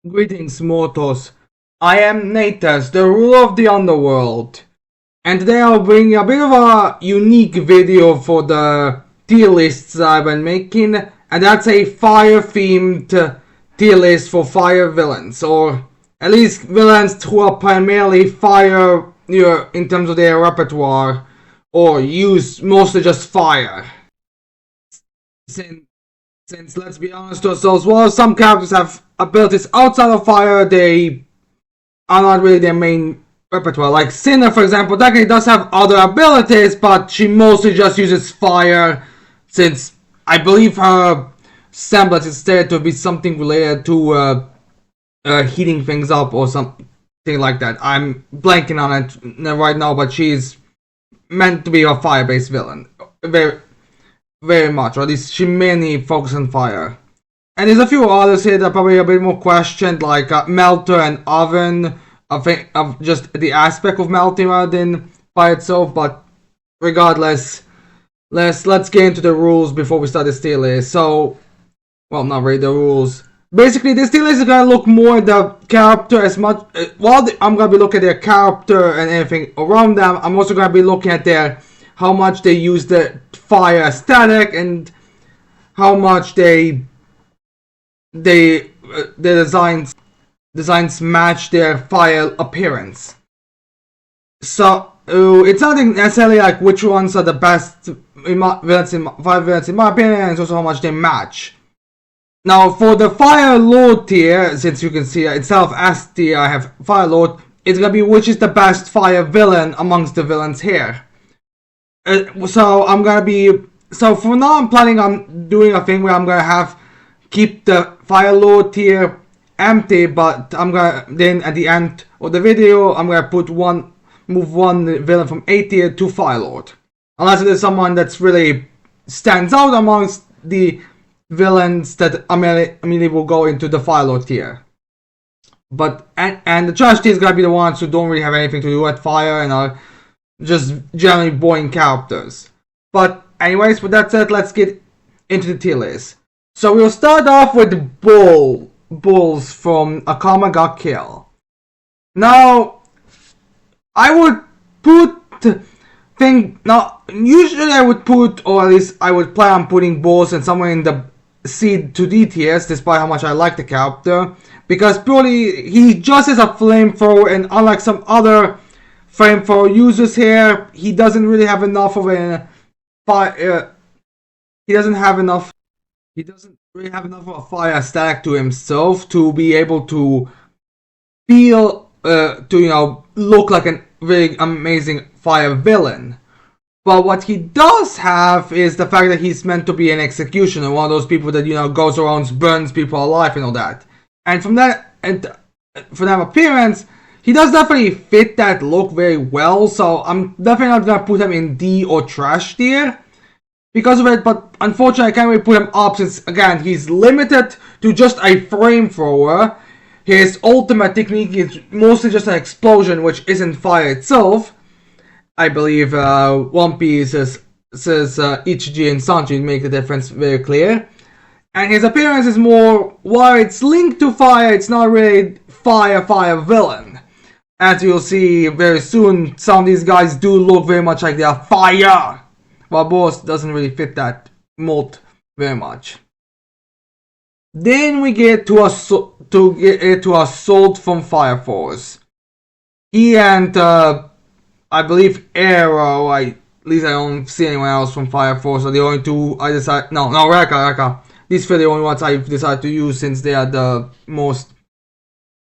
Greetings, mortals. I am Natus, the ruler of the underworld, and today I'll bring a bit of a unique video for the tier lists I've been making, and that's a fire-themed tier list for fire villains, or at least villains who are primarily fire in terms of their repertoire, or use mostly just fire. Since let's be honest with ourselves, while some characters have abilities outside of fire, they are not really their main repertoire. Like Sinner, for example, technically does have other abilities, but she mostly just uses fire, since I believe her semblance is said to be something related to heating things up or something like that. I'm blanking on it right now, but she's meant to be a fire-based villain. Very much, or at least she mainly focuses on fire. And there's a few others here that are probably a bit more questioned, like Melter and Oven. I think of just the aspect of melting rather than fire itself. But regardless, let's get into the rules before we start this tier list. So, well, not really the rules. Basically, this tier list is gonna look more at the character as much. I'm gonna be looking at their character and everything around them. I'm also gonna be looking at their how much they use the fire aesthetic and how much the designs match their fire appearance. So it's not necessarily like which ones are the best villains in my opinion, it's also how much they match. Now for the Fire Lord tier, since you can see instead of S tier I have Fire Lord, it's gonna be which is the best fire villain amongst the villains here. So for now I'm planning on doing a thing where I'm gonna keep the Fire Lord tier empty, but I'm gonna then at the end of the video I'm gonna move one villain from A tier to Fire Lord, unless it is someone that's really stands out amongst the villains that immediately will go into the Fire Lord tier. But and the trash tier is gonna be the ones who don't really have anything to do with fire and are just generally boring characters. But anyways, with that said, let's get into the tier list. So we'll start off with Bulls from A Karma Got Kill. Now, I would usually I would put, or at least I would plan on putting Bulls in somewhere in the C to D tiers, despite how much I like the character, because purely he just is a flamethrower, and unlike some other flamethrower users here, he doesn't really have enough of a he doesn't really have enough of a fire stack to himself to be able to feel look like a really amazing fire villain. But what he does have is the fact that he's meant to be an executioner, one of those people that goes around, burns people alive and all that. And from that appearance, he does definitely fit that look very well, so I'm definitely not gonna put him in D or trash tier because of it, but unfortunately I can't really put him up since, again, he's limited to just a flamethrower. His ultimate technique is mostly just an explosion, which isn't fire itself. I believe One Piece says Ichiji and Sanji make the difference very clear. And his appearance is more, while it's linked to fire, it's not really fire villain. As you'll see very soon, some of these guys do look very much like they are fire, while Boss doesn't really fit that mold very much. Then we get to Assault from Fire Force. He and I believe Arrow, at least I don't see anyone else from Fire Force, are the only two I decide. No, Reka. These three are the only ones I've decided to use since they are the most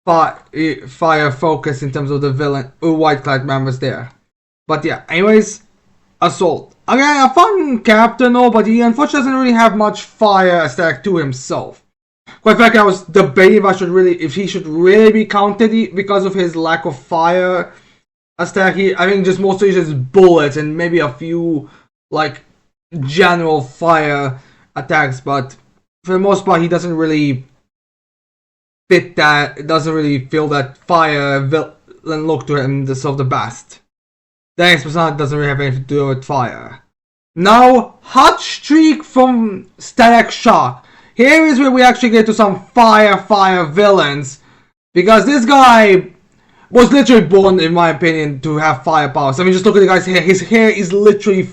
fire focused in terms of the villain White Cloud members there. But yeah, anyways, Assault. Again, a fun captain, but he unfortunately doesn't really have much fire aesthetic to himself. Quite frankly, I was debating if he should really be counted because of his lack of fire aesthetic. I think just mostly uses bullets and maybe a few like general fire attacks, but for the most part he doesn't really fit that. It doesn't really feel that fire villain look to him the best. The next persona doesn't really have anything to do with fire. Now, Hot Streak from Static Shock. Here is where we actually get to some fire villains Because this guy was literally born, in my opinion, to have fire powers. I mean, just look at the guy's hair. His hair is literally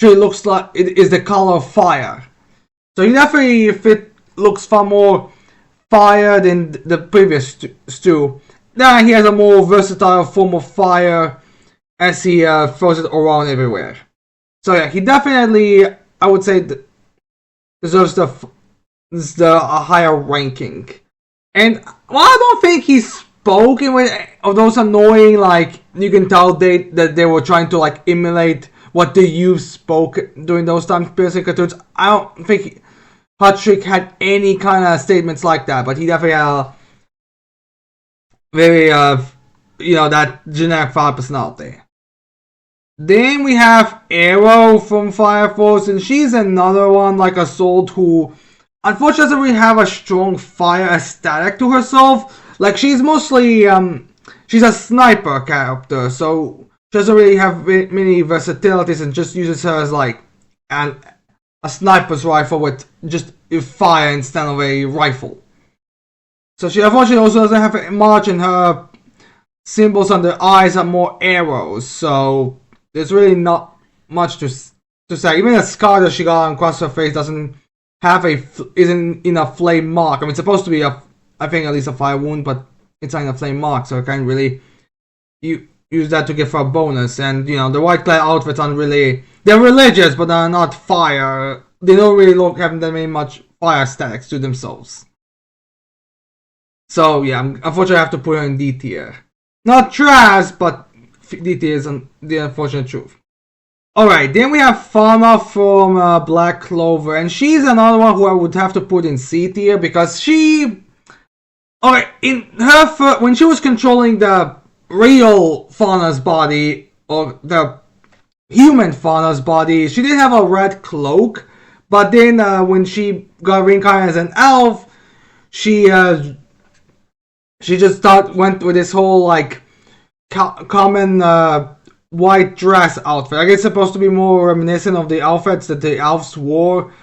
looks like it is the color of fire. So he definitely, if it looks far more fire than the previous Stu, then he has a more versatile form of fire as he throws it around everywhere. So yeah, he definitely, I would say, deserves the higher ranking. And well, I don't think he spoke in of those annoying, like, you can tell that they were trying to like emulate what the youth spoke during those times, piercing cartoons. I don't think Hot Trick had any kind of statements like that, but he definitely had a very, that generic fire personality. Then we have Arrow from Fire Force, and she's another one like Assault who unfortunately doesn't really have a strong fire aesthetic to herself. Like, she's mostly, she's a sniper character, so she doesn't really have many versatilities and just uses her as like a sniper's rifle with just fire instead of a rifle. So she unfortunately also doesn't have much, and her symbols on the eyes are more arrows, so there's really not much to say. Even the scar that she got across her face doesn't have isn't in a flame mark. I mean, it's supposed to be I think at least a fire wound, but it's not in a flame mark, so I can't really use that to give her a bonus. And the white clad outfits aren't really, they're religious, but they're not fire. They don't really have that many much fire aesthetics to themselves. So yeah, unfortunately I have to put her in D tier. Not trash, but D tier is the unfortunate truth. Alright, then we have Fauna from Black Clover, and she's another one who I would have to put in C tier because she... Alright, in her when she was controlling the real Fauna's body, or the human Fauna's body, she did have a red cloak, but then when she got reincarnated as an elf, she just went with this whole like common white dress outfit. I guess it's supposed to be more reminiscent of the outfits that the elves wore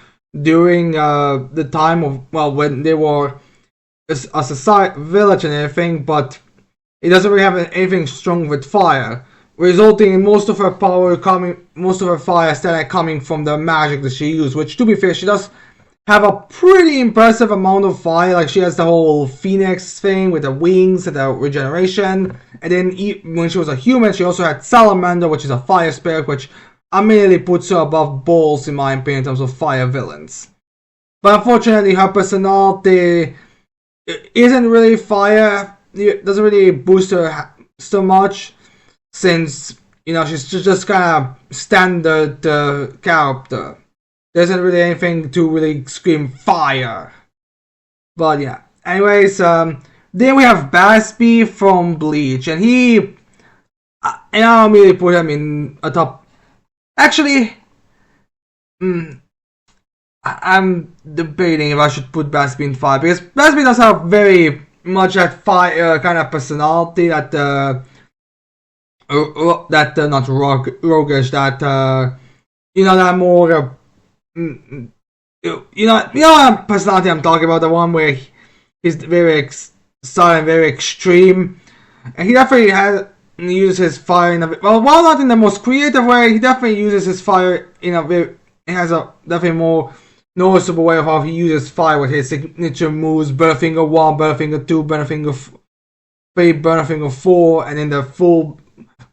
during the time of, well, when they were a society, village and everything, but it doesn't really have anything strong with fire, resulting in most of her fire aesthetic coming from the magic that she used, which, to be fair, she does have a pretty impressive amount of fire. Like, she has the whole phoenix thing with the wings and the regeneration, and then when she was a human, she also had Salamander, which is a fire spirit, which immediately puts her above Balls, in my opinion, in terms of fire villains. But unfortunately, her personality isn't really fire. It doesn't really boost her so much, since she's just kind of standard character. There isn't really anything to really scream fire. But yeah. Anyways, then we have Basby from Bleach, and I'll immediately put him in a top. Actually, I'm debating if I should put Basby in 5, because Basby does have very much that fire kind of personality that not roguish, that that more personality I'm talking about, the one where he's very sudden, very extreme, and he definitely uses his fire in a while not in the most creative way. He definitely uses his fire in a very, it has a definitely more noticeable way of how he uses fire with his signature moves: Butterfinger 1, Butterfinger 2, Butterfinger 3, Butterfinger 4, and then the full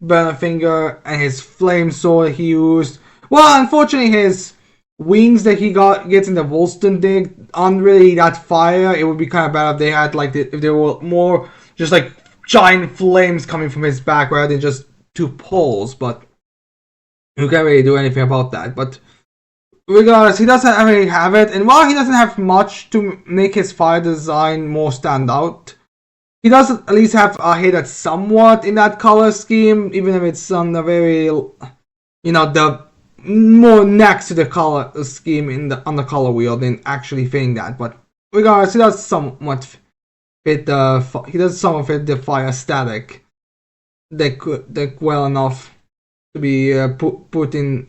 Butterfinger and his flame sword he used. Well, unfortunately, his wings that he gets in the Volston dig aren't really that fire. It would be kind of bad if they had if they were more just like giant flames coming from his back rather than just 2 poles. But you can't really do anything about that. But regardless, he doesn't really have it, and while he doesn't have much to make his fire design more stand out, he does at least have a hit that's somewhat in that color scheme, even if it's on the very, the more next to the color scheme on the color wheel than actually fitting that. But regardless, he does somewhat fit the fire static deck well enough to be put in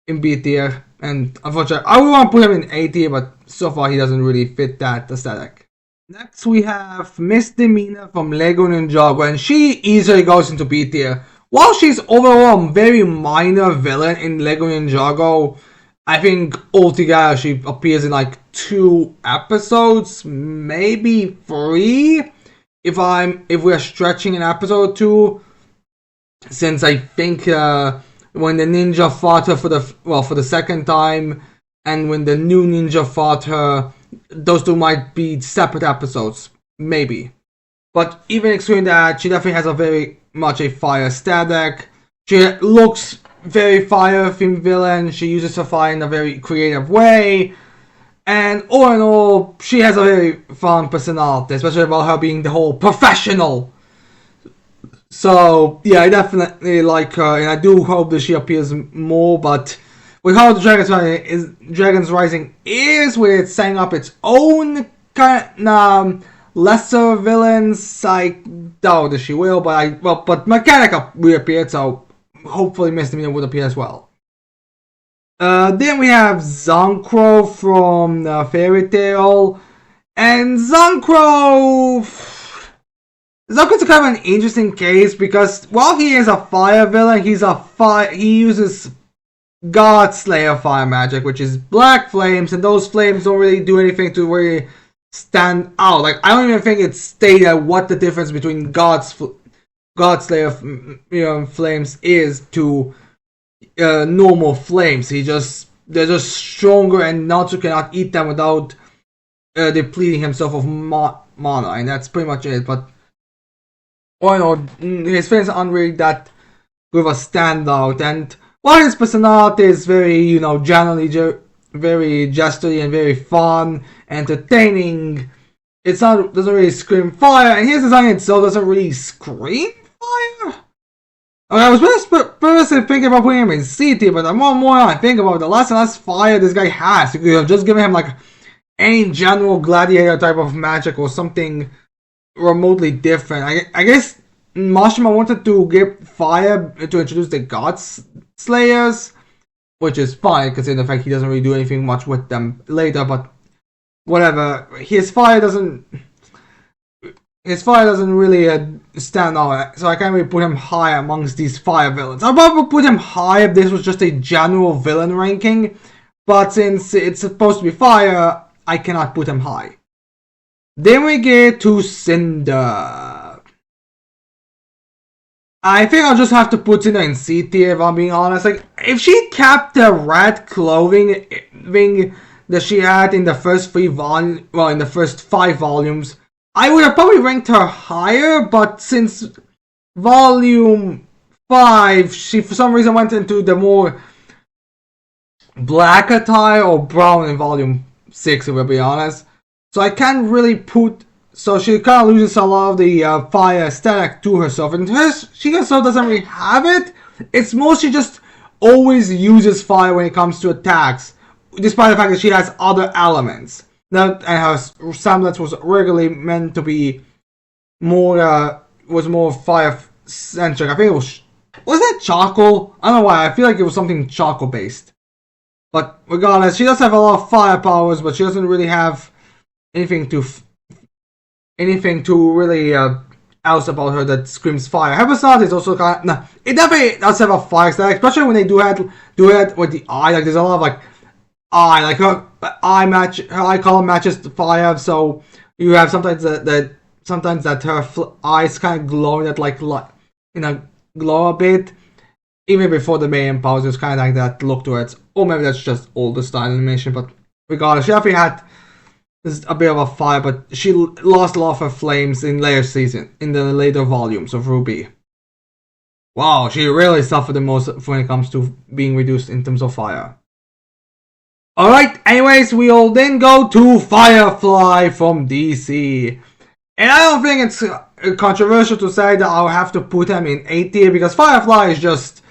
B tier. And unfortunately, I would want to put him in A tier, but so far he doesn't really fit that aesthetic. Next we have Misdemeanor from Lego Ninjago, and she easily goes into B tier. While she's overall a very minor villain in Lego Ninjago, I think altogether she appears in like 2 episodes, maybe 3, if we're stretching an episode 2, since I think when the ninja fought her for the second time, and when the new ninja fought her, those two might be separate episodes, maybe. But even excluding that, she definitely has a very much a fire aesthetic. She looks very fire themed villain. She uses her fire in a very creative way. And all in all, she has a very fun personality, especially about her being the whole professional. So yeah, I definitely like her, and I do hope that she appears more. But with how the Dragon's Rising is, with setting up its own kind of lesser villains, I doubt that she will. But Mechanica reappeared, so hopefully Misdemeanor would appear as well. Then we have Zunkro from Fairy Tail, and Zunkro's a kind of an interesting case because while he is a fire villain, he uses God Slayer fire magic, which is black flames, and those flames don't really do anything to really stand out. Like, I don't even think it's stated what the difference between God Slayer flames is to normal flames. They're just stronger, and Naruto cannot eat them without depleting himself of mana, and that's pretty much it. But his flames aren't really that good of a standout, and while his personality is very, generally very gestury and very fun, entertaining, doesn't really scream fire, and his design itself doesn't really scream fire. I was first thinking about putting him in C tier, but the more and more I think about it, the less and less fire this guy has. You could have just given him like any general gladiator type of magic or something remotely different. I guess Mashima wanted to give fire to introduce the God Slayers, which is fine because in fact he doesn't really do anything much with them later. But whatever, his fire doesn't really stand out, so I can't really put him high amongst these fire villains. I'd probably put him high if this was just a general villain ranking, but since it's supposed to be fire, I cannot put him high. Then we get to Cinder. I think I'll just have to put Cinder in C tier if I'm being honest. Like, if she kept the red clothing thing that she had in the first 5 volumes, I would have probably ranked her higher, but since volume 5, she for some reason went into the more black attire, or brown in volume 6, if we'll be honest. So I can't really so she kind of loses a lot of the fire aesthetic to herself, and she herself doesn't really have it. It's mostly just always uses fire when it comes to attacks, despite the fact that she has other elements. And her semblance was regularly meant to be more fire centric. I think it was that charcoal? I don't know why. I feel like it was something charcoal based. But regardless, she does have a lot of fire powers, but she doesn't really have anything to really else about her that screams fire. Her personality is also it definitely does have a fire aesthetic, especially when they do it with the eye. Like, there's a lot of like eye, like her eye color matches the fire, so you have sometimes that her eyes kind of glowing at like glow a bit. Even before the main powers, there's kind of like that look to it, or maybe that's just older style animation. But regardless, she definitely had a bit of a fire, but she lost a lot of her flames in the later volumes of Ruby. Wow, she really suffered the most when it comes to being reduced in terms of fire. Alright, anyways, we'll then go to Firefly from DC. And I don't think it's controversial to say that I'll have to put him in A tier, because Firefly is just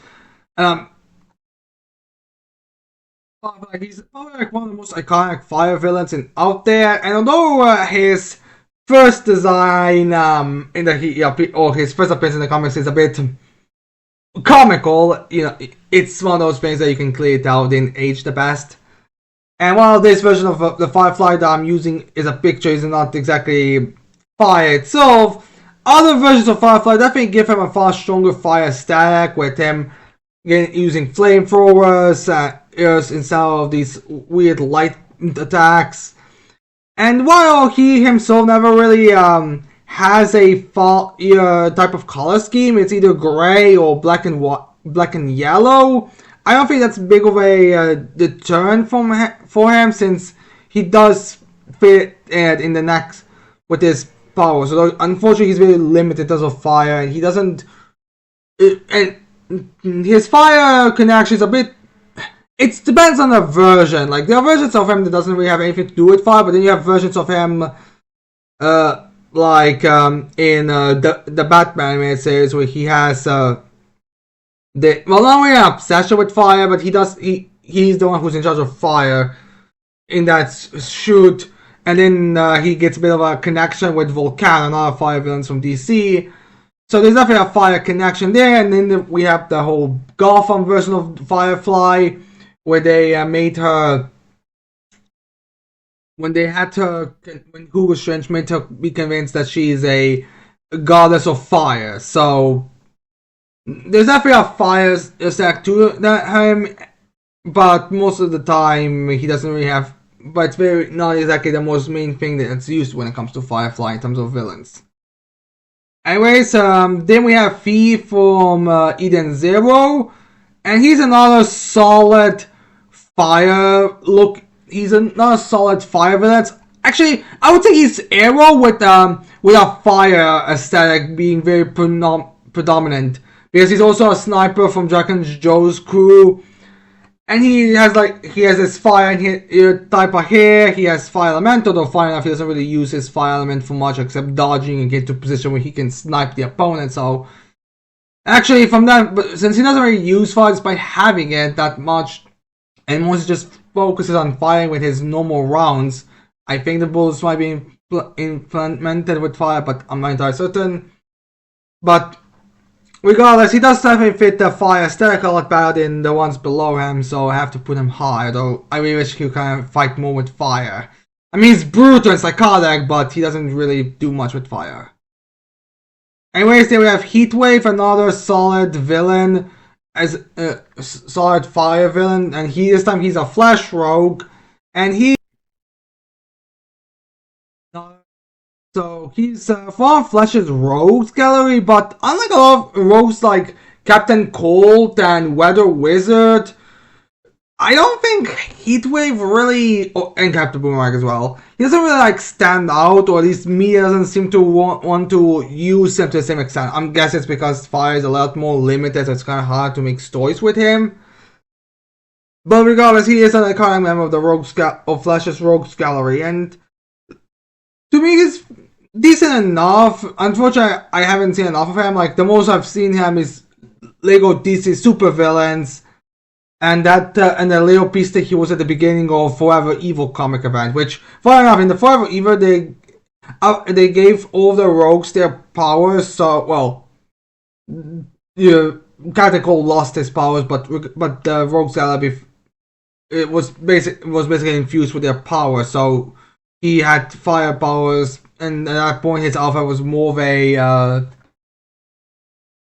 he's probably like one of the most iconic fire villains out there. And although his first design his first appearance in the comics is a bit comical, it's one of those things that you can clearly tell didn't age the best. And while this version of the Firefly that I'm using is a picture, is not exactly fire itself, other versions of Firefly definitely give him a far stronger fire stack, with him using flamethrowers instead of these weird light attacks. And while he himself never really has a type of color scheme, it's either gray or black and yellow. I don't think that's big of a deterrent for him, since he does fit in the next with his powers. So unfortunately, he's very limited in terms of fire, and he doesn't. And his fire connection is a bit. It depends on the version. Like, there are versions of him that doesn't really have anything to do with fire, but then you have versions of him, like in the Batman animated series, where he has not really an obsession with fire, but he's the one who's in charge of fire in that shoot, and then he gets a bit of a connection with Volcan, another fire villains from DC. So there's definitely a fire connection there, and then we have the whole Gotham version of Firefly, where they made her, when Hugo Strange made her be convinced that she is a goddess of fire. So there's definitely a fire stack to him, but most of the time he doesn't really have. But it's very not exactly the most main thing that's used when it comes to Firefly in terms of villains. Anyways, then we have Fee from Eden Zero, and he's another solid fire look. He's another solid fire villain. Actually, I would say he's Arrow with a fire aesthetic being very predominant, because he's also a sniper from Dragon's Joe's crew, and he has his fire type of hair. He has fire element, although fire enough he doesn't really use his fire element for much except dodging and get to a position where he can snipe the opponent. So actually, from that, but since he doesn't really use fire despite having it that much, and mostly just focuses on firing with his normal rounds, I think the bullets might be implemented with fire, but I'm not entirely certain. But regardless, he does definitely fit the fire aesthetic a lot better than the ones below him, so I have to put him high, though I really wish he could kind of fight more with fire. I mean, he's brutal and psychotic, but he doesn't really do much with fire. Anyways, then we have Heatwave, another solid villain, as a solid fire villain, and this time he's a Flash rogue, and so he's from Flash's rogues gallery, but unlike a lot of rogues like Captain Cold and Weather Wizard, I don't think Heatwave really, and Captain Boomerang as well, he doesn't really stand out, or at least me doesn't seem to want to use him to the same extent. I'm guessing it's because fire is a lot more limited, so it's kind of hard to make stories with him. But regardless, he is an iconic member of the Flash's rogues gallery, and to me he's decent enough. Unfortunately, I haven't seen enough of him. Like, the most I've seen him is Lego DC Super Villains, and and the little piece that he was at the beginning of Forever Evil comic event. Which, funny enough, in the Forever Evil they gave all the rogues their powers. So, well, Captain Cold lost his powers, but the rogues gallery was basically infused with their powers. So he had fire powers, and at that point his alpha was more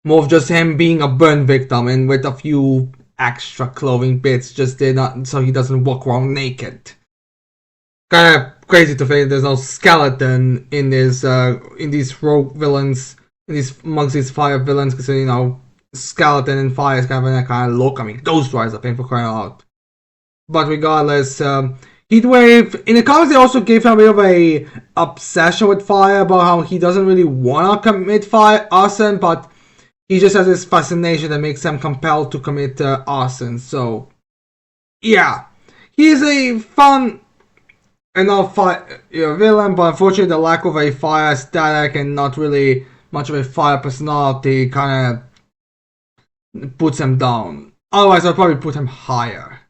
of just him being a burn victim, and with a few extra clothing bits, just so he doesn't walk around naked. Kind of crazy to think there's no skeleton in these rogue villains, in these fire villains, because skeleton and fire is kind of that kind of look. I mean, Ghost Rider, thing for crying out. But regardless, Heatwave, in the comics they also gave him a bit of a obsession with fire, about how he doesn't really want to commit fire arson, but he just has this fascination that makes him compelled to commit arson. So, yeah, he's a fun enough villain, but unfortunately the lack of a fire aesthetic and not really much of a fire personality kind of puts him down. Otherwise, I'd probably put him higher.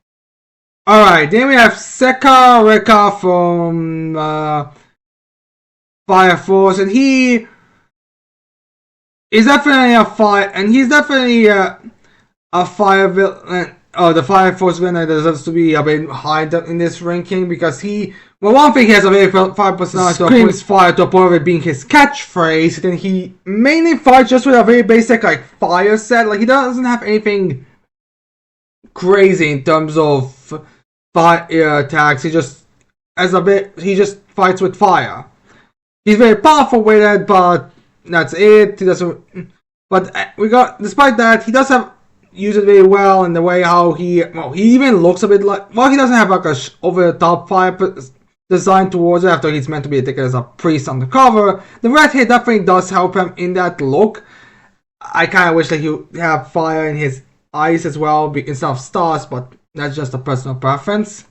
Alright, then we have Seka Reka from Fire Force, and he is definitely a fire, and he's definitely a fire villain, the Fire Force villain deserves to be a bit higher in this ranking because well, one thing, he has a very fire personality, screams fire to a point of it being his catchphrase, and he mainly fights just with a very basic, like, fire set. Like, he doesn't have anything crazy in terms of fire attacks. He just fights with fire. He's very powerful with it, but that's it. He doesn't. But despite that, he does use it very well in the way how he even looks a bit like. Well, he doesn't have like a over the top fire design towards it after he's meant to be depicted as a priest on the cover. The red hair definitely does help him in that look. I kind of wish that he would have fire in his eyes as well instead of stars, but that's just a personal preference.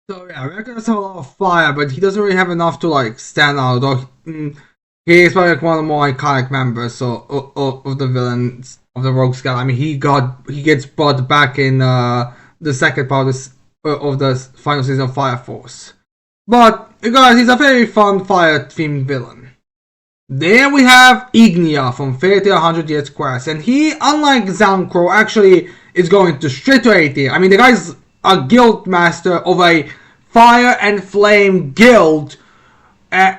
So yeah, Rekka does have a lot of fire, but he doesn't really have enough to like stand out. Though he is probably like one of the more iconic members of the villains of the Rogues Gallery. I mean, he gets brought back in the second part of the final season of Fire Force. But guys, he's a very fun fire-themed villain. Then we have Ignia from Fairy Tail 100 Years Quest, and he, unlike Zancro, actually is going straight to A tier. I mean, the guy's a guild master of a fire and flame guild,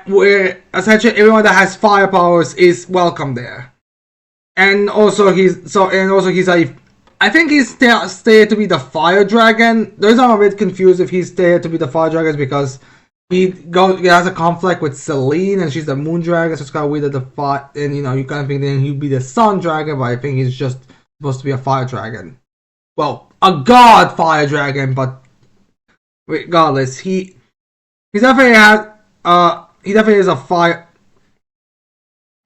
where essentially everyone that has fire powers is welcome there. And also he's a, I think he's stated to be the Fire Dragon. There's I'm a bit confused if he's stated to be the Fire Dragon because he has a conflict with Celine and she's the Moon Dragon, so it's kind of weird that and you kind of think then he'd be the Sun Dragon, but I think he's just supposed to be a Fire Dragon. Well, a God Fire Dragon, but regardless, he definitely is a fire.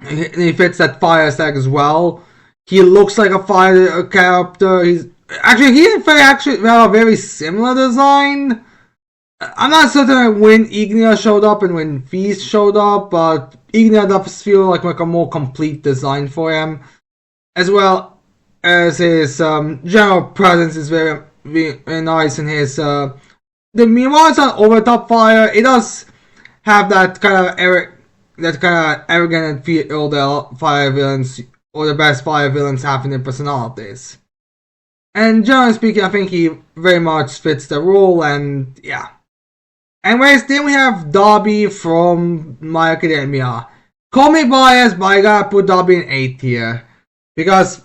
He fits that fire aesthetic as well. He looks like a fire character. He have a very similar design. I'm not certain when Ignia showed up and when Feast showed up, but Ignia does feel like a more complete design for him, as well as his general presence is very, very nice. And his the Miwa's not over top fire. It does have that kind of arrogant feel the fire villains or the best fire villains have in their personalities. And generally speaking, I think he very much fits the role, and yeah. Anyways, then we have Dobby from My Academia. Call me biased, but I gotta put Dobby in A tier. Because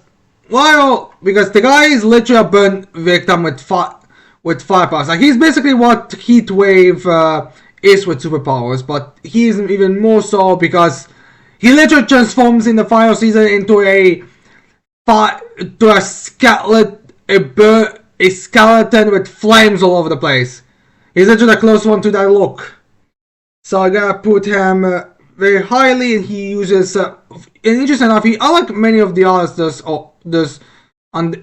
the guy is literally a burn victim with fire powers. Like, he's basically what Heatwave is with superpowers, but he's even more so because he literally transforms in the final season into a skeleton with flames all over the place. He's literally the close one to that look. So I gotta put him very highly, and he uses, interesting enough, unlike many of the others,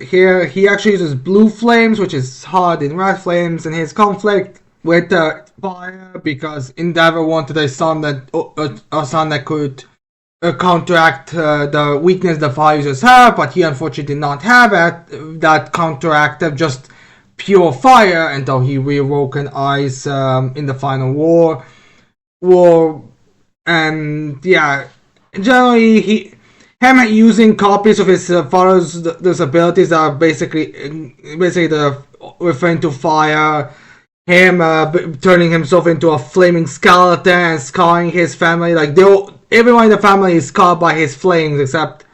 here, he actually uses blue flames, which is hard in red flames, and his conflict with fire, because Endeavor wanted a son that could counteract the weakness the fire users have, but he unfortunately did not have it. That counteracted just pure fire until he reawoke ice in the final war. And yeah, generally him using copies of his father's those abilities that are basically referring to fire. Him turning himself into a flaming skeleton and scarring his family. Like, everyone in the family is scarred by his flames, except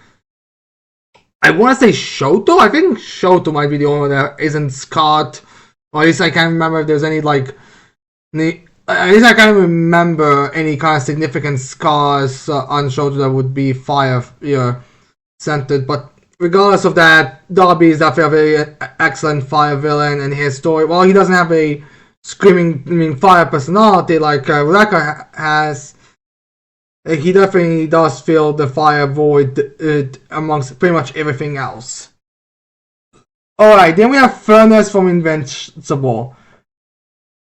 I want to say Shoto. I think Shoto might be the only one that isn't scarred. Or at least I can't remember if there's any at least I can't remember any kind of significant scars on Shoto that would be fire centered. But regardless of that, Dobby is definitely a very excellent fire villain, and his story, while he doesn't have a screaming fire personality like Rekka has, he definitely does fill the fire void amongst pretty much everything else. Alright, then we have Furnace from Invincible.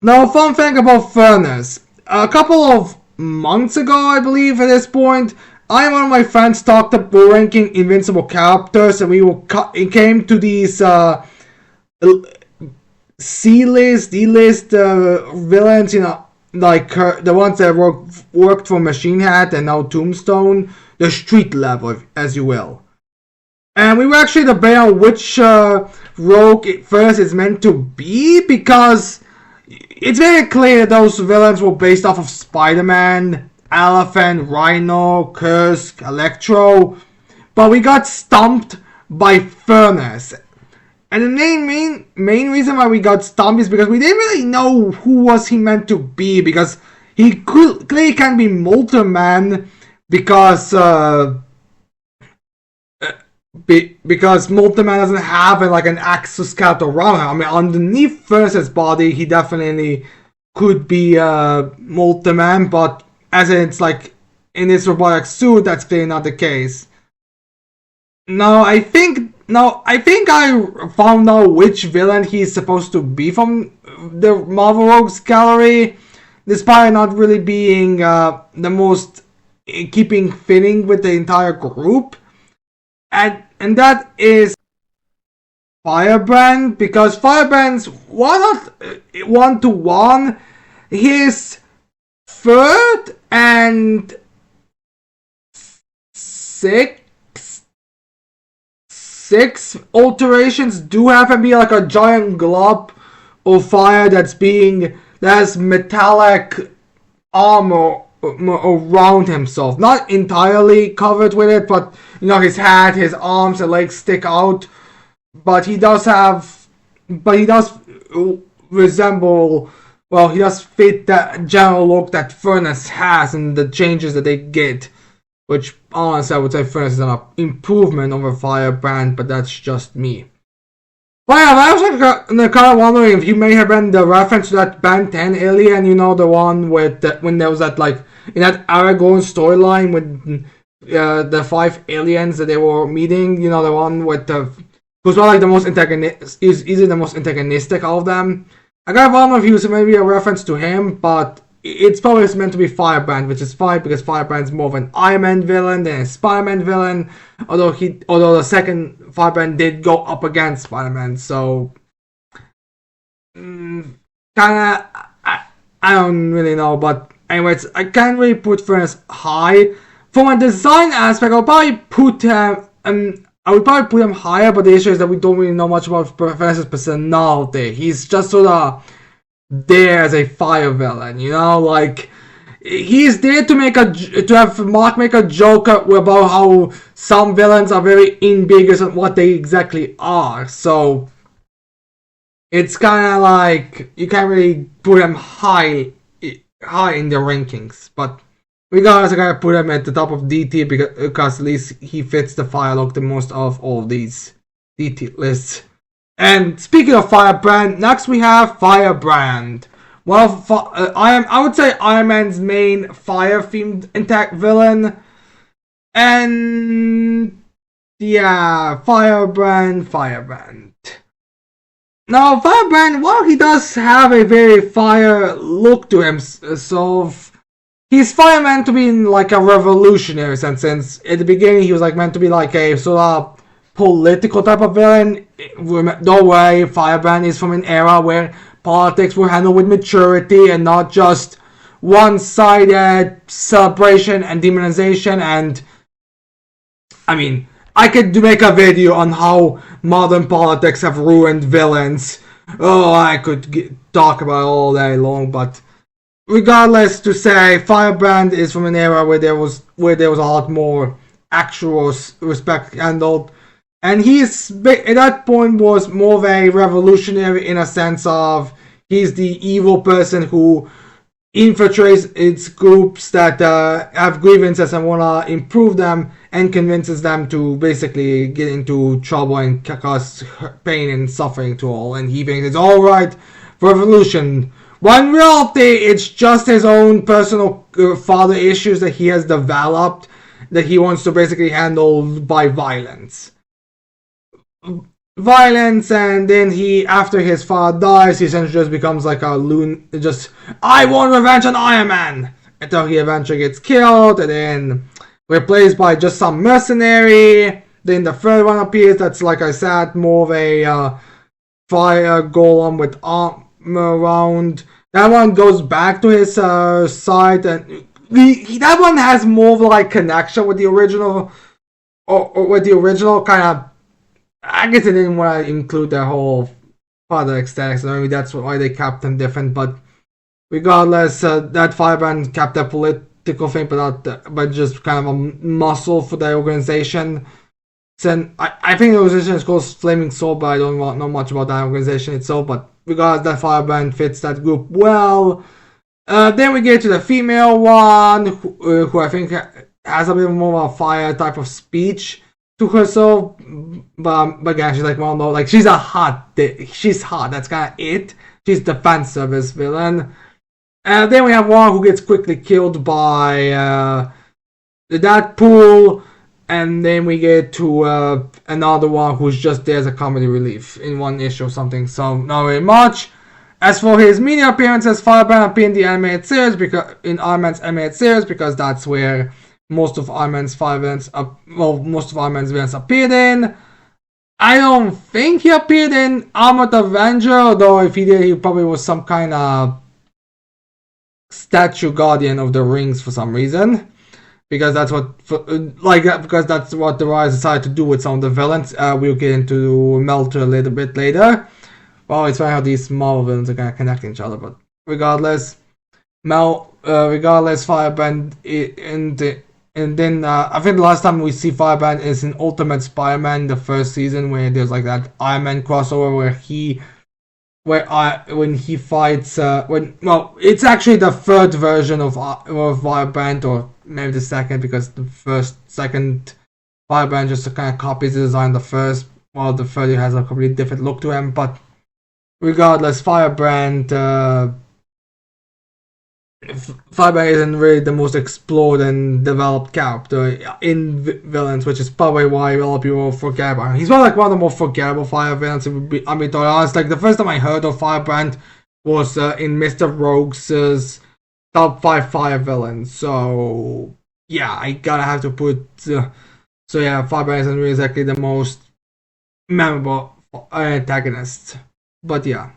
Now, fun thing about Furnace. A couple of months ago, I believe, at this point, I and one of my friends talked about ranking Invincible characters, and it came to these C-list, D-list villains, like the ones that worked for Machine Hat and now Tombstone, the street level, as you will. And we were actually debating on which rogue first is meant to be, because it's very clear that those villains were based off of Spider-Man, Elephant, Rhino, Kursk, Electro, but we got stumped by Furnace. And the main reason why we got stumped is because we didn't really know who was he meant to be, because he clearly can't be Molten Man, because Molten Man doesn't have like an exoskeleton around him. I mean, underneath Furnace's body, he definitely could be Molten Man, but as it's like in his robotic suit, that's clearly not the case. I think I found out which villain he's supposed to be from the Marvel Rogues gallery, despite not really being the most fitting with the entire group. And that is Firebrand, because Firebrand's one-to-one, his third and six alterations do have to be like a giant glob of fire that has metallic armor around himself, not entirely covered with it, but his head, his arms and legs stick out, but he does resemble, well, he does fit that general look that Furnace has and the changes that they get, which honestly I would say Furnace is an improvement over Firebrand, but that's just me. But yeah, I was kind of wondering if he may have been the reference to that Ben 10 alien, the one with when there was that, like, in that Aragorn storyline with the 5 aliens that they were meeting, the one with who's one like the most easily the most antagonistic of them. I kind of wonder if he was maybe a reference to him, but it's probably meant to be Firebrand, which is fine because Firebrand's more of an Iron Man villain than a Spider-Man villain. Although the second Firebrand did go up against Spider-Man, so kind of I don't really know. But anyways, I can't really put Furnace high. From a design aspect, I would probably put him higher. But the issue is that we don't really know much about Furnace's personality. He's just sort of there as a fire villain, like he's there to have Mark make a joke about how some villains are very ambiguous on what they exactly are. So it's kind of like you can't really put him high in the rankings. But regardless, I gotta put him at the top of DT because at least he fits the fire look the most of all these DT lists. And speaking of Firebrand, next we have Firebrand. Well, I would say Iron Man's main fire-themed intact villain. And yeah, Firebrand. Now, Firebrand, while he does have a very fire look to him, so he's fire meant to be in like a revolutionary sense, since at the beginning he was like meant to be like a sort of political type of villain. No way, Firebrand is from an era where politics were handled with maturity and not just one-sided celebration and demonization. And I mean, I could make a video on how modern politics have ruined villains. Oh, I could talk about it all day long, but regardless, to say Firebrand is from an era where there was a lot more actual respect handled. And he's, at that point, was more of a revolutionary in a sense of he's the evil person who infiltrates its groups that have grievances and want to improve them and convinces them to basically get into trouble and cause pain and suffering to all. And he thinks it's alright for revolution. When in reality, it's just his own personal father issues that he has developed that he wants to basically handle by violence. And then he, after his father dies, he essentially just becomes like a I want revenge on Iron Man, until he eventually gets killed and then replaced by just some mercenary. Then the third one appears, that's, like I said, more of a fire golem with armor around. That one goes back to his side, and that one has more of like connection with the original or with the original kind of, I guess they didn't want to include their whole father aesthetics, so maybe that's why they kept them different. But regardless, that firebrand kept their political thing, but just kind of a muscle for the organization. So I think the organization is called Flaming Sword, but I don't know much about that organization itself. But regardless, that firebrand fits that group well. Then we get to the female one, who I think has a bit more of a fire type of speech to herself. But again, she's like, well, no, like she's she's hot. That's kind of it. She's the fan service villain. Then we have one who gets quickly killed by that pool. And then we get to another one who's just there as a comedy relief in one issue or something. So not very much. As for his media appearances, Firebrand appeared in the animated series in Iron Man's animated series because that's where most of Iron Man's villains appeared in. I don't think he appeared in Armored Avenger, although if he did, he probably was some kind of statue guardian of the rings for some reason. Because that's what the writers decided to do with some of the villains. We'll get into Melter a little bit later. Well, it's funny how these Marvel villains are kind of connecting each other, but regardless, Firebrand, and then I think the last time we see Firebrand is in Ultimate Spider-Man, the first season, where there's like that Iron Man crossover when he fights it's actually the third version of Firebrand, or maybe the second, because the second Firebrand just kind of copies the design of the first, while the third has a completely different look to him. But regardless, Firebrand isn't really the most explored and developed character in villains, which is probably why a lot of people forget about him. He's one of the more forgettable fire villains. I mean, to be honest, like the first time I heard of Firebrand was in Mr. Rogue's top 5 fire villains. So yeah, I gotta have to put. Firebrand isn't really exactly the most memorable antagonist, but yeah.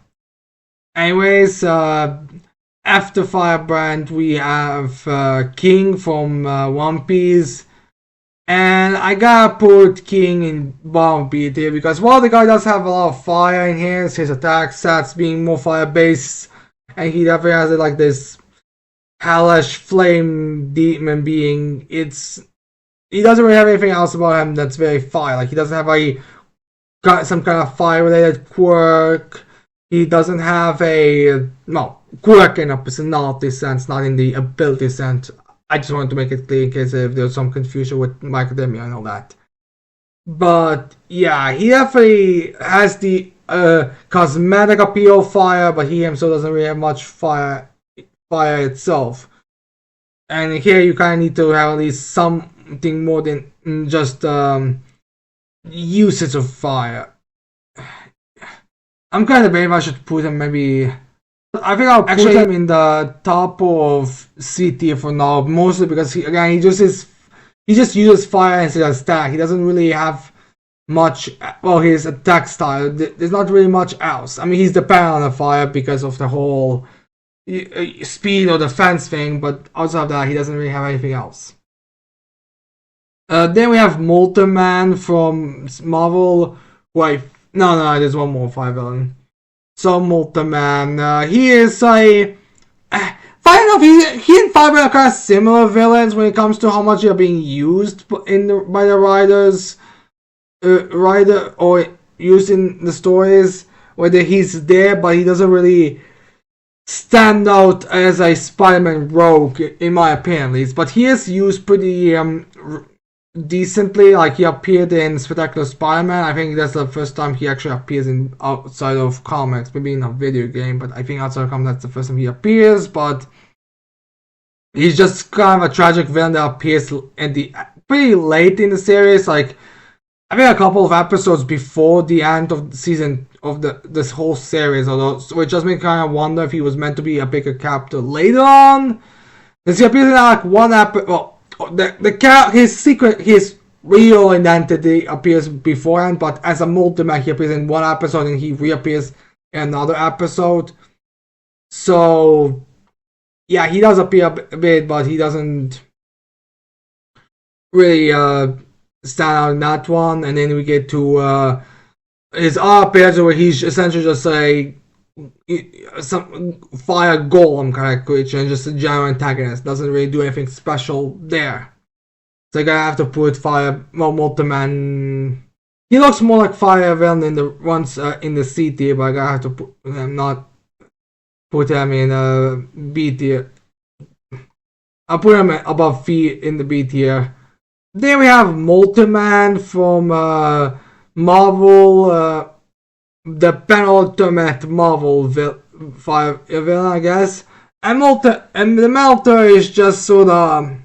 Anyways, after Firebrand, we have King from One Piece. And I gotta put King in bottom beat here because while the guy does have a lot of fire in his attack stats being more fire based, and he definitely has like this hellish flame demon being, he doesn't really have anything else about him that's very fire. Like he doesn't have some kind of fire related quirk. He doesn't have quirk in a personality sense, not in the ability sense. I just wanted to make it clear in case if there's some confusion with My Academia and all that. But yeah, he definitely has the cosmetic appeal of fire, but he himself doesn't really have much fire itself. And here you kind of need to have at least something more than just usage of fire. I'm kind of debating if I should put him maybe. I think I'll put him in the top of C tier for now, mostly because he just uses fire as his attack. He doesn't really have much. Well, his attack style. There's not really much else. I mean, he's dependent on the fire because of the whole speed or defense thing, but outside of that, he doesn't really have anything else. Then we have Molten Man from Marvel. No, there's one more fire villain. So Molten Man, he is a. Funny enough, he and Firebrand are kind of similar villains when it comes to how much they're being used by the writers, or used in the stories. Whether he's there, but he doesn't really stand out as a Spider-Man rogue, in my opinion, at least. But he is used pretty decently. Like he appeared in Spectacular Spider-Man. I think that's the first time he actually appears in outside of comics, maybe in a video game, but I think outside of comics that's the first time he appears. But he's just kind of a tragic villain that appears in the pretty late in the series, like I think a couple of episodes before the end of the season of this whole series, which just made me kind of wonder if he was meant to be a bigger character later on. Because he appears in like one episode. Well, his real identity appears beforehand, but as a Multimac, he appears in one episode and he reappears in another episode. So, yeah, he does appear a bit, but he doesn't really stand out in that one, and then we get to his ability where he's essentially just some fire golem kind of creature and just a general antagonist. Doesn't really do anything special there. So I have to put fire multi-man. He looks more like fire villain in the ones in the C tier, but I have to put him not put him in B tier. I'll put him above V in the B tier. Then we have Multi-Man from Marvel, the penultimate Marvel fire villain, I guess. And the Melter is just sort of.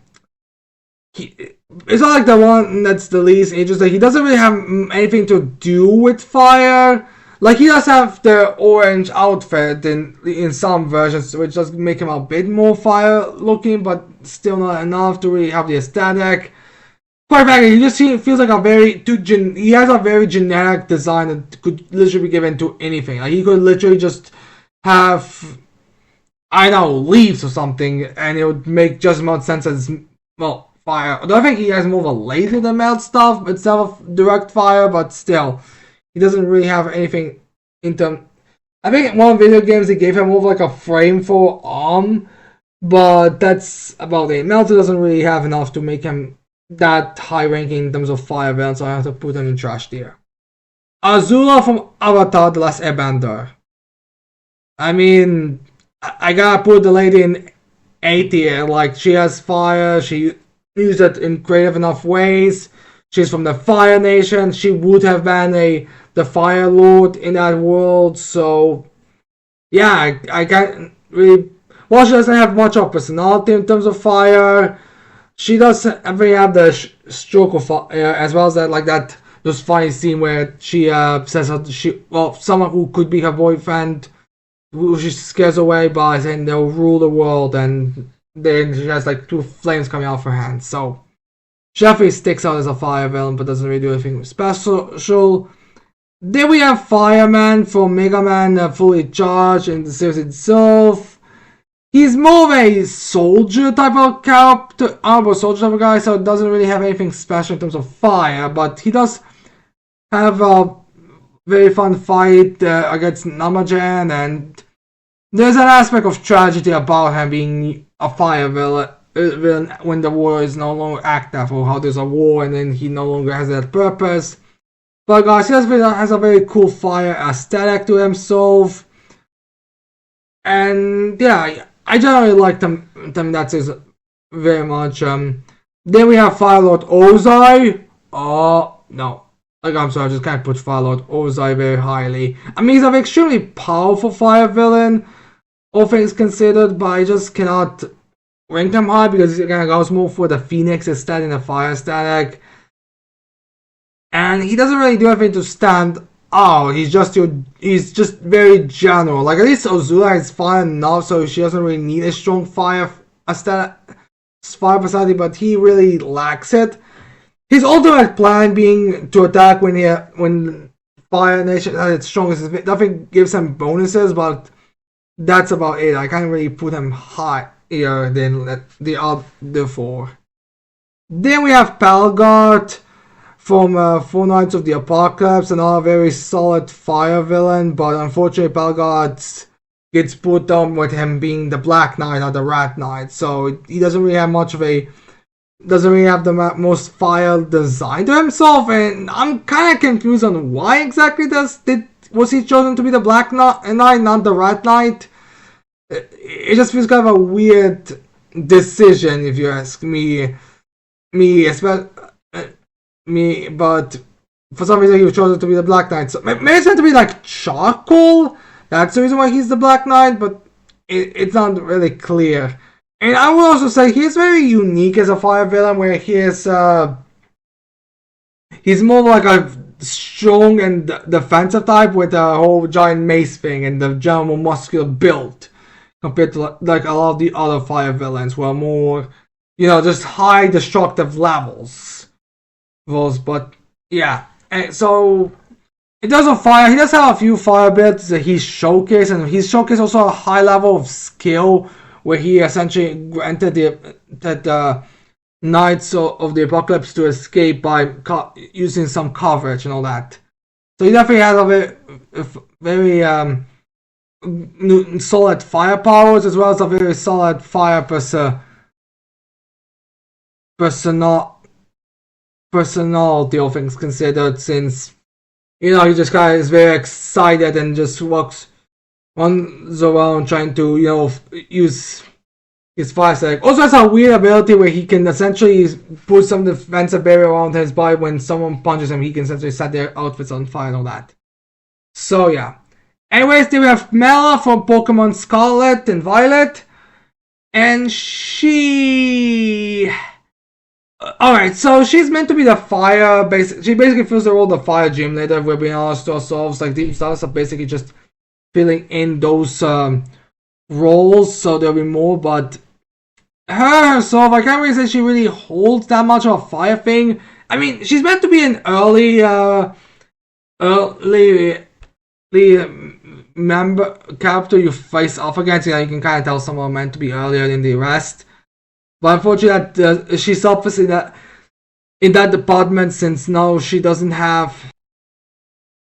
It's not like the one that's the least interesting. He doesn't really have anything to do with fire. Like, he does have the orange outfit in some versions, which does make him a bit more fire looking, but still not enough to really have the aesthetic. Quite frankly, he just feels like he has a very generic design that could literally be given to anything. Like, he could literally just have, I don't know, leaves or something, and it would make just as much sense as, well, fire. I think he has more of a laser than melt stuff instead of direct fire, but still, he doesn't really have anything in terms. I think in one video games they gave him more of like a frame for arm, but that's about it. Melter doesn't really have enough to make him that high ranking in terms of fire villain, so I have to put him in trash tier. Azula from Avatar: The Last Airbender. I mean, I gotta put the lady in A tier. Like, she has fire, she used it in creative enough ways. She's from the Fire Nation. She would have been the Fire Lord in that world. So, yeah, I can't really. Well, she doesn't have much of personality in terms of fire. She doesn't really have the stroke of fire, as well as that those funny scene where she says someone who could be her boyfriend, who she scares away by saying they'll rule the world, and then she has like two flames coming out of her hands. So she definitely sticks out as a fire villain, but doesn't really do anything special. Then we have Fireman from Mega Man, fully charged in the series itself. He's more of a soldier type of character, soldier type of guy, so it doesn't really have anything special in terms of fire, but he does have a very fun fight against Namajan, and there's an aspect of tragedy about him being a fire villain when the war is no longer active, or how there's a war and then he no longer has that purpose. But guys, he has a very cool fire aesthetic to himself, and yeah, I generally like them that series very much. Then we have Firelord Ozai. No. I'm sorry, I just can't put Firelord Ozai very highly. I mean, he's an extremely powerful fire villain, all things considered, but I just cannot rank him high because he goes more for the Phoenix aesthetic and the fire aesthetic. And he doesn't really do anything to stand out. He's just very general. Like, at least Azula is fine enough, so she doesn't really need a strong fire personality, but he really lacks it. His ultimate plan being to attack when Fire Nation at its strongest. Nothing gives him bonuses, but that's about it. I can't really put him higher than the other four. Then we have Palgart from Four Knights of the Apocalypse, another very solid fire villain, but unfortunately Palgart gets put down with him being the Black Knight or the Rat Knight, so he doesn't really have the most fire design to himself, and I'm kind of confused on why exactly was he chosen to be the Black Knight, not the Rat Knight. It just feels kind of a weird decision, if you ask me, but for some reason he was chosen to be the Black Knight. So maybe it's meant to be like charcoal. That's the reason why he's the Black Knight, but it's not really clear. And I will also say he's very unique as a fire villain, where he's more like a strong and defensive type with a whole giant mace thing and the general muscular build, compared to like a lot of the other fire villains who are more, just high destructive levels. But yeah, and so he does have a few fire abilities that he's showcased, and he's showcased also a high level of skill, where he essentially granted the Knights of the Apocalypse to escape by using some coverage and all that. So he definitely has very solid fire powers, as well as a very solid fire personality, all things considered, since he just kind of is very excited and just runs around trying to use his fire stack. Also has a weird ability where he can essentially put some defensive barrier around his body. When someone punches him, he can essentially set their outfits on fire and all that. So yeah. Anyways, then we have Mela from Pokemon Scarlet and Violet. And she... Alright, so she's meant to be the fire... She basically fills the role of the fire gym leader. We're being honest to ourselves. Like, these stars are basically just filling in those roles. So there'll be more, but... Her herself, I can't really say she really holds that much of a fire thing. I mean, she's meant to be an early member character you face off against. You can kind of tell someone meant to be earlier than the rest. But unfortunately, she's obviously in that department, since now she doesn't have...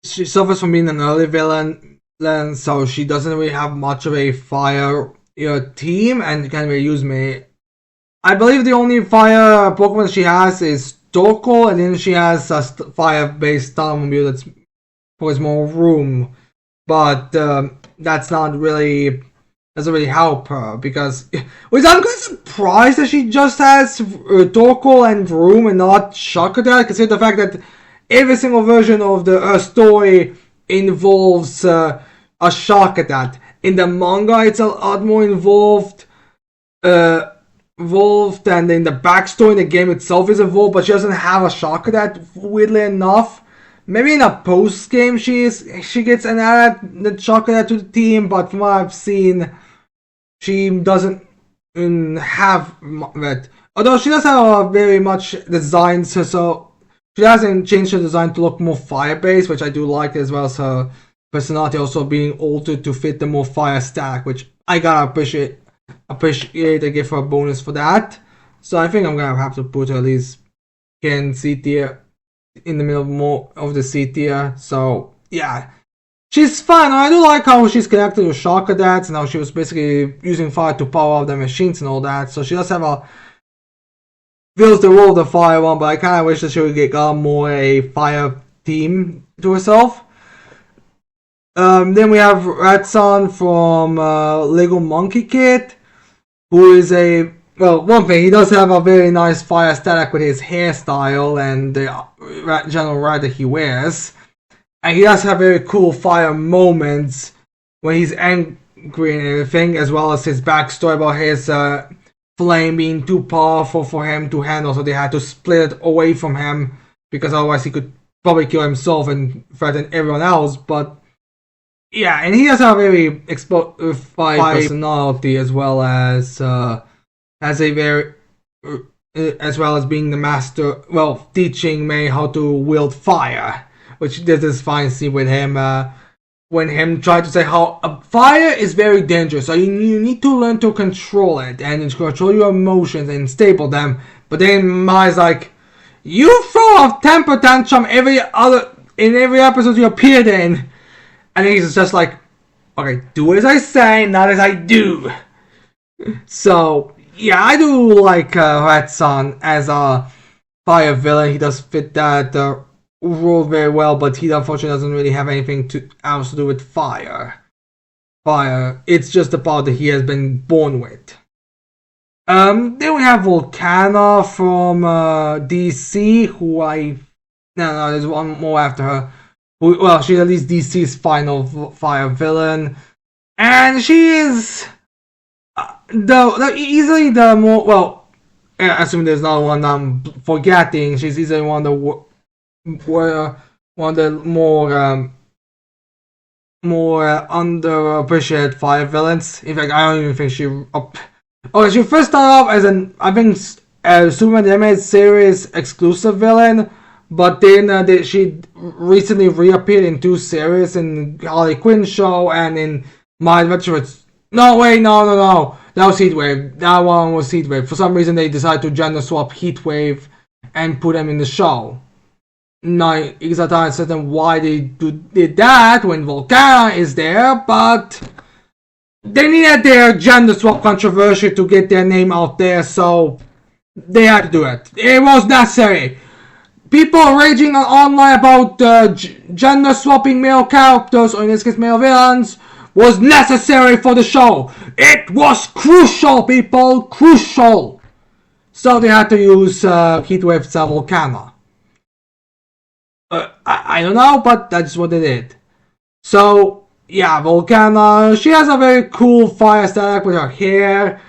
She suffers from being an early villain, so she doesn't really have much of a fire team, and can't really use me. I believe the only fire Pokemon she has is Torkoal, and then she has a fire-based Starmobile that's for more room. But that's not really... doesn't really help her, because... Which I'm kind of surprised that she just has Torkoal and Room and not Shock Attack, considering the fact that every single version of the story involves a Shock Attack. In the manga, it's a lot more involved, and in the backstory in the game itself is involved, but she doesn't have a Shock Attack, weirdly enough. Maybe in a post game she gets an added Shock Attack to the team, but from what I've seen, she doesn't have that. Although she does have very much designs, so she hasn't changed her design to look more fire-based, which I do like, as well as her personality also being altered to fit the more fire stack, which I gotta appreciate and give her a bonus for that. So I think I'm gonna have to put her at least in C tier, in the middle more of the C tier. So yeah, she's fine. I do like how she's connected to Shock Attacks and how she was basically using fire to power up the machines and all that. So she does have fills the role of the fire one, but I kind of wish that she would get more a fire team to herself. Then we have Ratson from Lego Monkey Kid, who is one thing, he does have a very nice fire static with his hairstyle and the general ride that he wears. And he does have very cool fire moments when he's angry and everything, as well as his backstory about his flame being too powerful for him to handle, so they had to split it away from him, because otherwise he could probably kill himself and threaten everyone else. But yeah, and he does have a very explosive personality, as well as being the master, teaching May how to wield fire, which there's this fine scene with him when him trying to say how fire is very dangerous, so you need to learn to control it and control your emotions and stable them. But then Mai's like, you throw a temper tantrum in every episode you appeared in. And he's just like, okay, do as I say, not as I do. So, yeah, I do like Ratson as a fire villain. He does fit that role very well, but he unfortunately doesn't really have anything else to do with fire. It's just the power that he has been born with. Then we have Volcana from DC, who No, there's one more after her. She's at least DC's final fire villain, and she is easily the more assuming there's not one I'm forgetting. She's easily one of the more underappreciated fire villains. In fact, I don't even think she. She first started off as Superman the Animated Series exclusive villain. But then she recently reappeared in 2 series, in Harley Quinn show and in My Adventure with... No. That was Heatwave. That one was Heatwave. For some reason, they decided to gender swap Heatwave and put them in the show. Not exactly certain why they did that when Volcana is there, but they needed their gender swap controversy to get their name out there, so they had to do it. It was necessary. People raging online about gender swapping male characters, or in this case male villains, was necessary for the show. It was crucial, people, crucial. So they had to use Heatwave's Volcana. I don't know, but that's what they did. So yeah, Volcana, she has a very cool fire aesthetic with her hair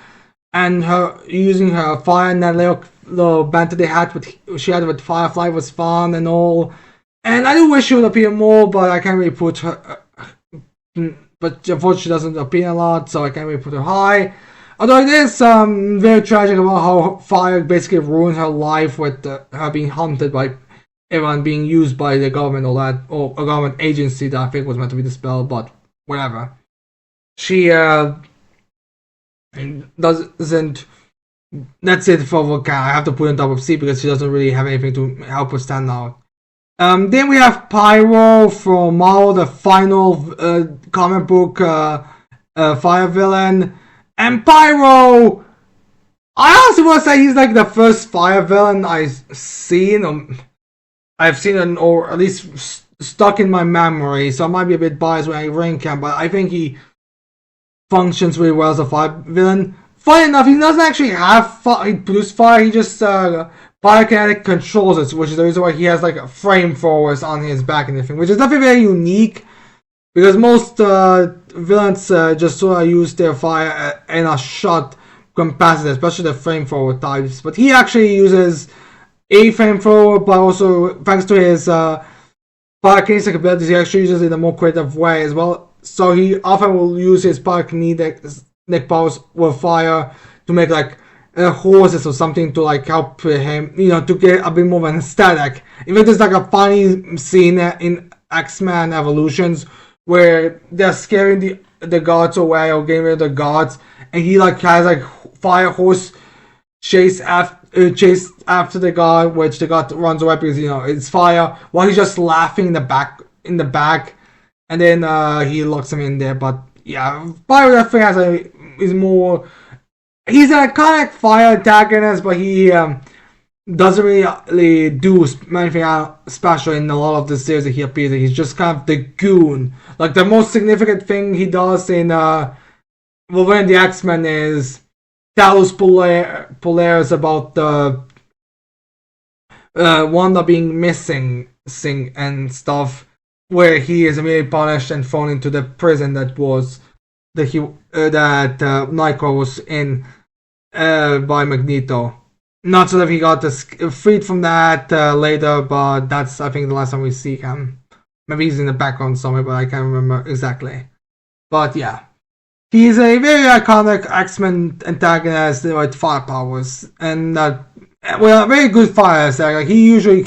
and her using her fire, and that little banter they had she had with Firefly was fun and all. And I do wish she would appear more, but I can't really put her. But unfortunately, she doesn't appear a lot, so I can't really put her high. Although it is very tragic about how fire basically ruined her life with her being hunted by everyone, being used by the government or a government agency that I think was meant to be dispelled, but whatever. She doesn't. That's it for Volcana. I have to put on top of C because she doesn't really have anything to help her stand out. Then we have Pyro from Marvel, the final comic book fire villain. And Pyro, I honestly want to say he's like the first fire villain I've seen, or at least stuck in my memory. So I might be a bit biased when I rank him, but I think he functions really well as a fire villain. Funny enough, he doesn't actually have he produces fire. He just pyrokinetic controls it, which is the reason why he has like flamethrowers on his back and everything, which is definitely very unique. Because most villains just sort of use their fire in a short capacity, especially the flamethrower types. But he actually uses a flamethrower, but also thanks to his pyrokinetic abilities, he actually uses it in a more creative way as well. So he often will use his pyrokinetic powers with fire to make like horses or something to like help him, to get a bit more of an aesthetic. Even there's like a funny scene in X-Men Evolutions where they're scaring the gods away or getting rid of the gods, and he like has like fire horse chase after the god, which the god runs away because it's fire, while he's just laughing in the back, and then he locks him in there. But yeah, Pyro definitely he's an iconic fire antagonist, but he doesn't really do anything special in a lot of the series that he appears in. He's just kind of the goon. Like, the most significant thing he does in Wolverine the X-Men is tell Polaris about the Wanda being missing and stuff, where he is immediately punished and thrown into the prison that was that Nightcrawler was in by Magneto. Not so that he got freed from that later, but that's, I think, the last time we see him. Maybe he's in the background somewhere, but I can't remember exactly. But yeah, he's a very iconic X-Men antagonist with fire powers, and very good fire attack. Like, he usually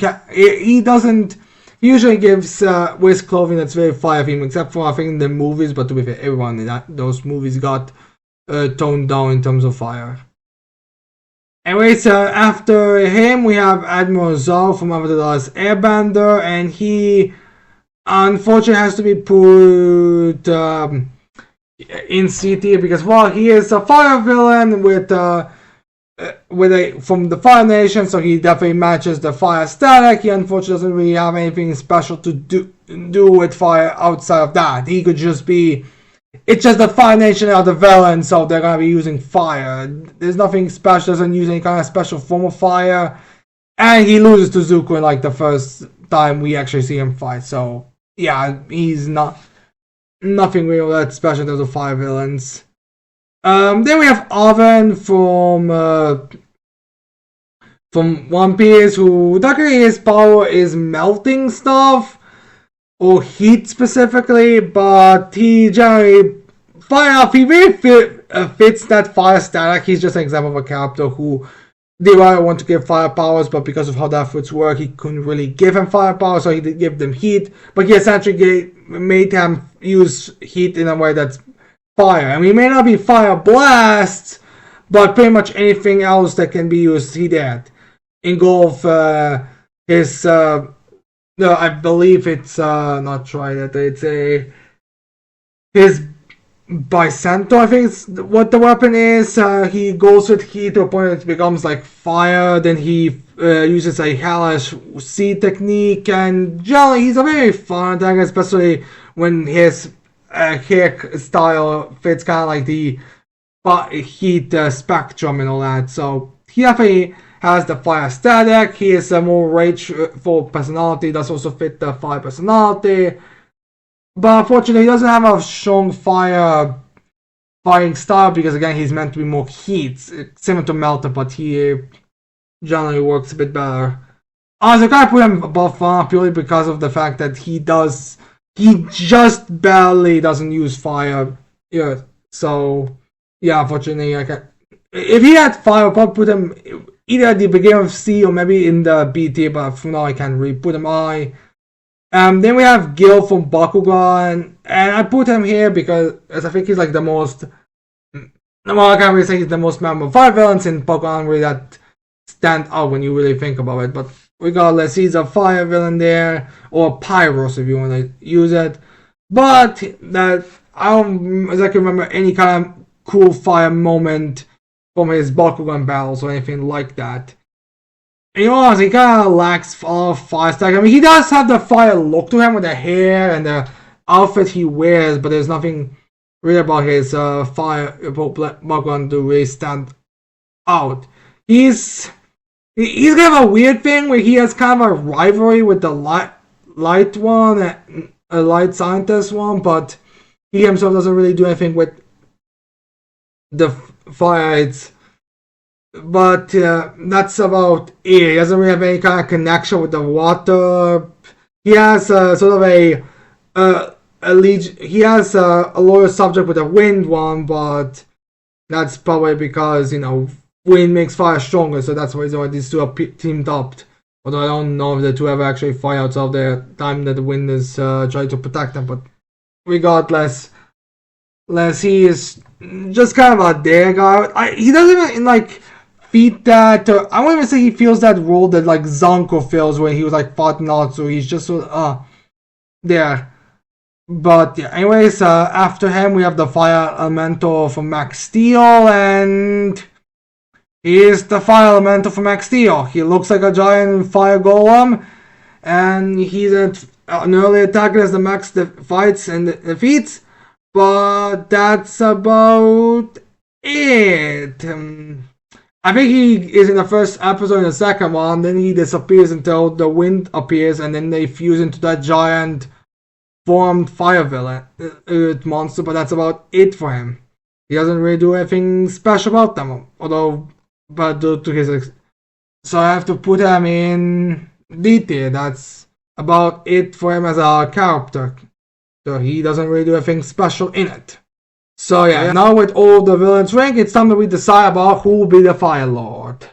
usually gives wears clothing that's very fire themed, except for I think in the movies. But to be fair, everyone in those movies got toned down in terms of fire. Anyways, after him we have Admiral Zhao from Avatar: The Last Airbender, and he unfortunately has to be put in C tier because while he is a fire villain from the Fire Nation, so he definitely matches the fire aesthetic. He unfortunately doesn't really have anything special to do with fire outside of that. He could just be. It's just the Fire Nation are the villains, so they're gonna be using fire. There's nothing special, doesn't use any kind of special form of fire. And he loses to Zuko in like the first time we actually see him fight. So yeah, he's nothing real that special in terms of fire villains. Then we have Oven from One Piece, who technically his power is melting stuff. Or heat specifically, but he generally, he really fits that fire static. He's just an example of a character who they might want to give fire powers, but because of how that fruits work, he couldn't really give him fire powers, so he did give them heat. But he essentially made him use heat in a way that's fire. I mean, it may not be fire blast, but pretty much anything else that can be used, he did. Engulf his, no, I believe it's, not Trident, it's his Bicento, I think it's what the weapon is. He goes with heat to a point that it becomes like fire, then he uses a hellish seed technique, and generally he's a very fun antagonist, especially when his hair style fits kind of like the heat spectrum and all that. So he definitely has the fire aesthetic. He is a more rageful personality. Does also fit the fire personality. But unfortunately, he doesn't have a strong fighting style because again, he's meant to be more heat, similar to Melter, but he generally works a bit better. So I kind of put him above fire purely because of the fact that he just barely doesn't use fire. Yeah, so yeah, unfortunately, if he had fire, I'd probably put him either at the beginning of C or maybe in the B tier, but for now I can't really put him I. Then we have Gil from Bakugan, and I put him here because I think he's like the most. Well, I can't really say he's the most memorable fire villains in Bakugan really that stand out when you really think about it. But regardless, he's a fire villain there, or Pyros if you want to use it. But that I don't exactly remember any kind of cool fire moment from his Bakugan battles or anything like that. And you know, he kind of lacks fire stack. I mean, he does have the fire look to him with the hair and the outfit he wears, but there's nothing really about his fire Bakugan to really stand out. He's kind of a weird thing where he has kind of a rivalry with the light one, a light scientist one, but he himself doesn't really do anything with the fire. But that's about it. He doesn't really have any kind of connection with the water. He has sort of he has a loyal subject with the wind one, but that's probably because, you know, wind makes fire stronger, so that's why these two are teamed up. Although I don't know if the two ever actually fight outside of their time that the wind is trying to protect them, but regardless, he is just kind of a there guy. He doesn't even like feed that. I won't even say he feels that role that like Zanko feels when he was like fighting Natsu. He's just sort of there. But yeah, anyways, after him we have the Fire Elemental from Max Steel, and he is the Fire Elemental from Max Steel. He looks like a giant fire golem, and he's an early attacker as the Max fights and defeats. But that's about it. I think he is in the first episode and the second one, then he disappears until the wind appears, and then they fuse into that giant formed fire villain monster, but that's about it for him. He doesn't really do anything special about them, but due to his. So I have to put him in D tier. That's about it for him as a character. So he doesn't really do anything special in it. So yeah, now with all the villains ranked, it's time that we decide about who will be the Fire Lord.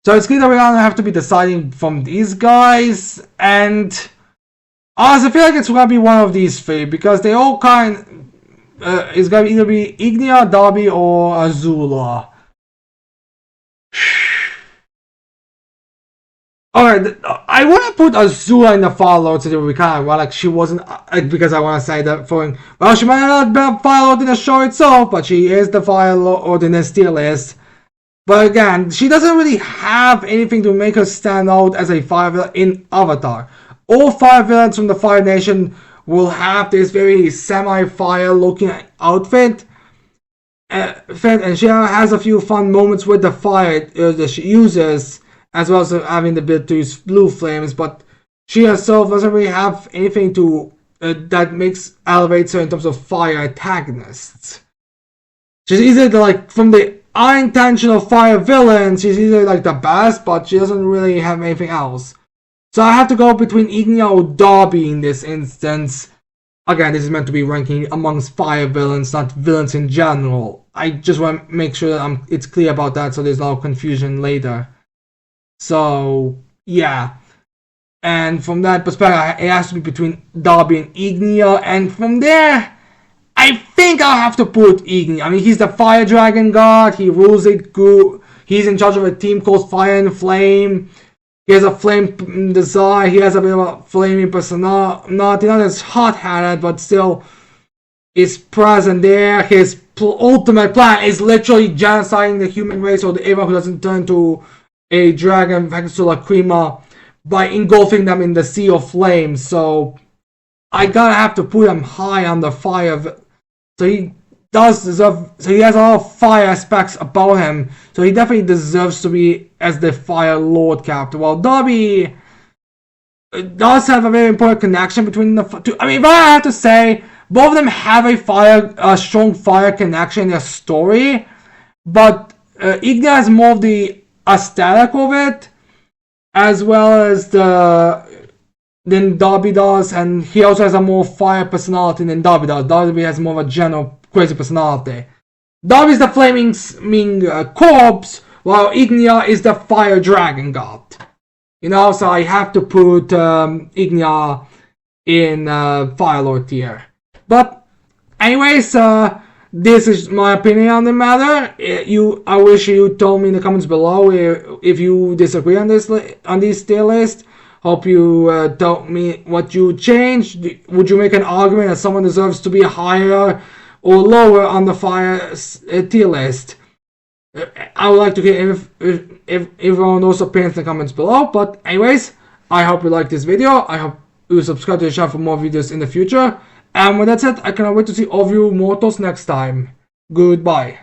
So it's clear that we're gonna have to be deciding from these guys, and honestly, I feel like it's gonna be one of these three because they all it's gonna either be Ignia, Darby, or Azula. Alright, I want to put Azula in the Fire Lord so that we kind of, well, like, she wasn't, because I want to say that well, she might not be a Fire Lord in the show itself, but she is the Fire Lord in the tier list. But again, she doesn't really have anything to make her stand out as a fire villain in Avatar. All fire villains from the Fire Nation will have this very semi-fire looking outfit. And she has a few fun moments with the fire that she uses, as well as having the ability to use blue flames, but she herself doesn't really have anything to that elevates her in terms of fire antagonists. She's either like from the unintentional fire villains, she's either like the best, but she doesn't really have anything else. So I have to go between Ignia or Darby in this instance. Again, this is meant to be ranking amongst fire villains, not villains in general. I just want to make sure that it's clear about that, so there's no confusion later. So, yeah. And from that perspective, it has to be between Darby and Ignia. And from there, I think I'll have to put Igni. I mean, he's the fire dragon god. He rules it good. He's in charge of a team called Fire and Flame. He has a flame design. He has a bit of a flaming personality. Not as hot-headed, but still is present there. His ultimate plan is literally genociding the human race, or everyone who doesn't turn to a dragon thanks to Lacrima, by engulfing them in the sea of flames. So I gotta have to put him high on the fire. So he does deserve. So he has a lot of fire aspects about him. So he definitely deserves to be as the Fire Lord character. While Dobby does have a very important connection between the two. I mean, but I have to say, both of them have a strong fire connection in their story. But Igni has more of the aesthetic of it, as well as than Dobby does, and he also has a more fire personality than Dobby does. Dobby has more of a general crazy personality. Dobby's the flaming corpse, while Ignia is the fire dragon god. You know, so I have to put Ignia in Fire Lord tier. But anyways, this is my opinion on the matter. I wish you told me in the comments below if you disagree on this tier list. Hope you told me what you changed. Would you make an argument that someone deserves to be higher or lower on the fire tier list? I would like to hear if everyone knows opinions in the comments below. But anyways, I hope you liked this video. I hope you subscribe to the channel for more videos in the future. And with that said, I cannot wait to see all of you mortals next time. Goodbye.